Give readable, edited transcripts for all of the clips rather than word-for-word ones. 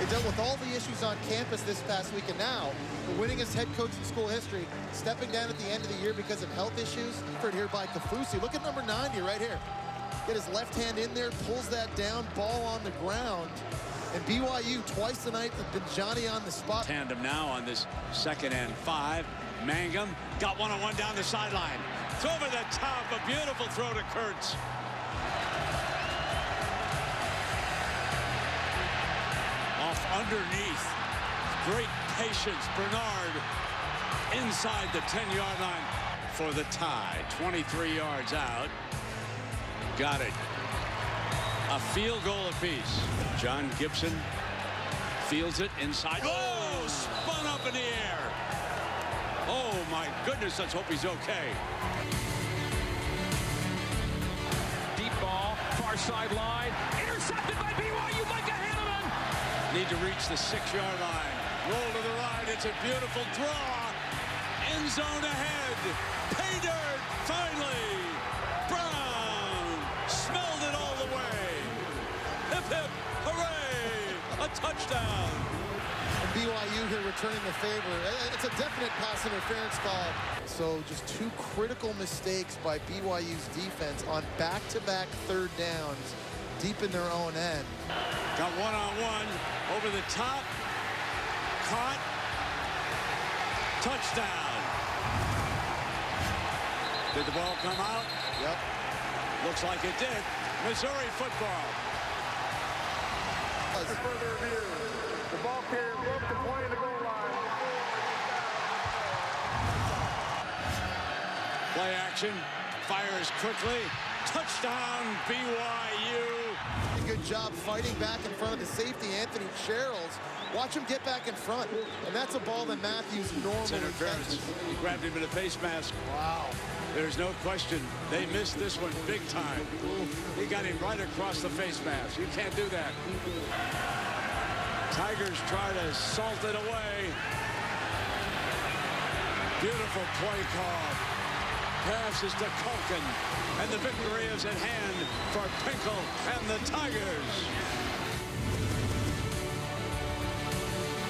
They dealt with all the issues on campus this past week, and now the winningest head coach in school history, stepping down at the end of the year because of health issues. Here by Kafusi. Look at number 90 right here. Get his left hand in there, pulls that down, ball on the ground. And BYU twice tonight have been Johnny on the spot. Tandem now on this 2nd and 5. Mangum got one-on-one down the sideline. It's over the top, a beautiful throw to Kurtz. Off underneath. Great patience. Bernard inside the 10-yard line for the tie. 23 yards out. Got it. A field goal apiece. John Gibson fields it inside. Oh, spun up in the air. Oh, my goodness, let's hope he's okay. Deep ball, far sideline. Intercepted by BYU, Micah Hanneman. Need to reach the 6-yard line. Roll to the right. It's a beautiful draw. End zone ahead. Pay dirt, finally. Brown smelled it all the way. Hip, hip, hooray. A touchdown. And BYU here returning the favor. It's a definite pass interference call. So just 2 critical mistakes by BYU's defense on back-to-back 3rd downs deep in their own end. Got one-on-one over the top. Caught. Touchdown. Did the ball come out? Yep. Looks like it did. Missouri football. Further review. The ball carrier broke the point of the goal line. Play action. Fires quickly. Touchdown, BYU. Good job fighting back in front of the safety, Anthony Sherrills. Watch him get back in front. And that's a ball that Matthews normally catches. He grabbed him in a face mask. Wow. There's no question. They missed this one big time. He got him right across the face mask. You can't do that. Tigers try to salt it away. Beautiful play call. Pass is to Culkin. And the victory is at hand for Pinkel and the Tigers.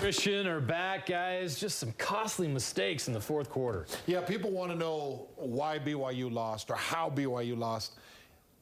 Christian are back, guys. Just some costly mistakes in the 4th quarter. Yeah, people want to know why BYU lost or how BYU lost.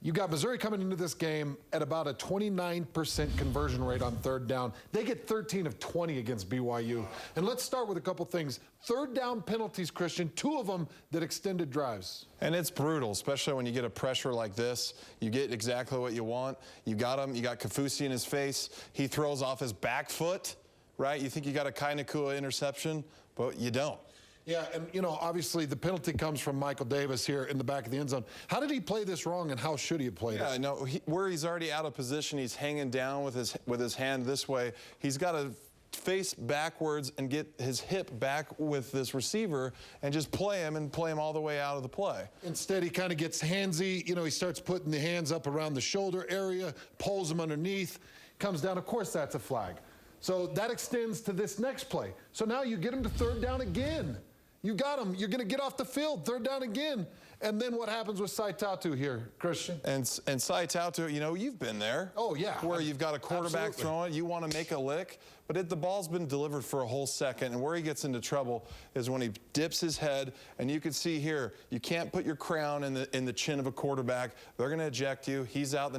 You got Missouri coming into this game at about a 29% conversion rate on 3rd down. They get 13 of 20 against BYU. And let's start with a couple things. 3rd down penalties, Christian, 2 of them that extended drives. And it's brutal, especially when you get a pressure like this. You get exactly what you want. You got him. You got Kafusi in his face. He throws off his back foot, right? You think you got a Kainakua interception, but you don't. Yeah, and, you know, obviously the penalty comes from Michael Davis here in the back of the end zone. How did he play this wrong, and how should he have played it? Yeah, no, where he's already out of position, he's hanging down with his hand this way. He's got to face backwards and get his hip back with this receiver and just play him all the way out of the play. Instead, he kind of gets handsy. You know, he starts putting the hands up around the shoulder area, pulls him underneath, comes down. Of course, that's a flag. So that extends to this next play. So now you get him to 3rd down again. You got him. You're going to get off the field. 3rd down again. And then what happens with Saitatu here, Christian? And Saitatu, you know, you've been there. Oh, yeah. Where you've got a quarterback throwing, you want to make a lick, but the ball's been delivered for a whole second, and where he gets into trouble is when he dips his head, and you can see here, you can't put your crown in the chin of a quarterback. They're going to eject you. He's out the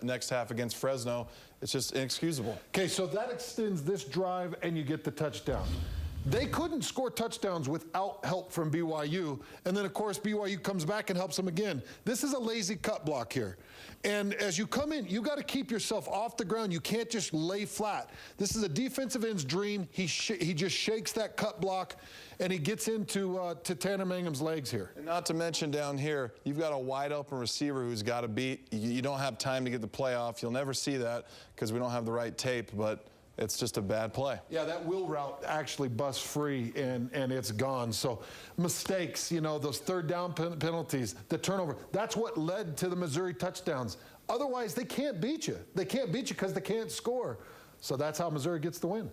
next half against Fresno. It's just inexcusable. Okay, so that extends this drive, and you get the touchdown. They couldn't score touchdowns without help from BYU. And then, of course, BYU comes back and helps them again. This is a lazy cut block here. And as you come in, you got to keep yourself off the ground. You can't just lay flat. This is a defensive end's dream. He just shakes that cut block, and he gets into to Tanner Mangum's legs here. And not to mention down here, you've got a wide open receiver who's got to beat. You don't have time to get the play off. You'll never see that because we don't have the right tape, but it's just a bad play. Yeah, that wheel route actually busts free, and it's gone. So mistakes, you know, those 3rd down penalties, the turnover, that's what led to the Missouri touchdowns. Otherwise, they can't beat you. They can't beat you because they can't score. So that's how Missouri gets the win.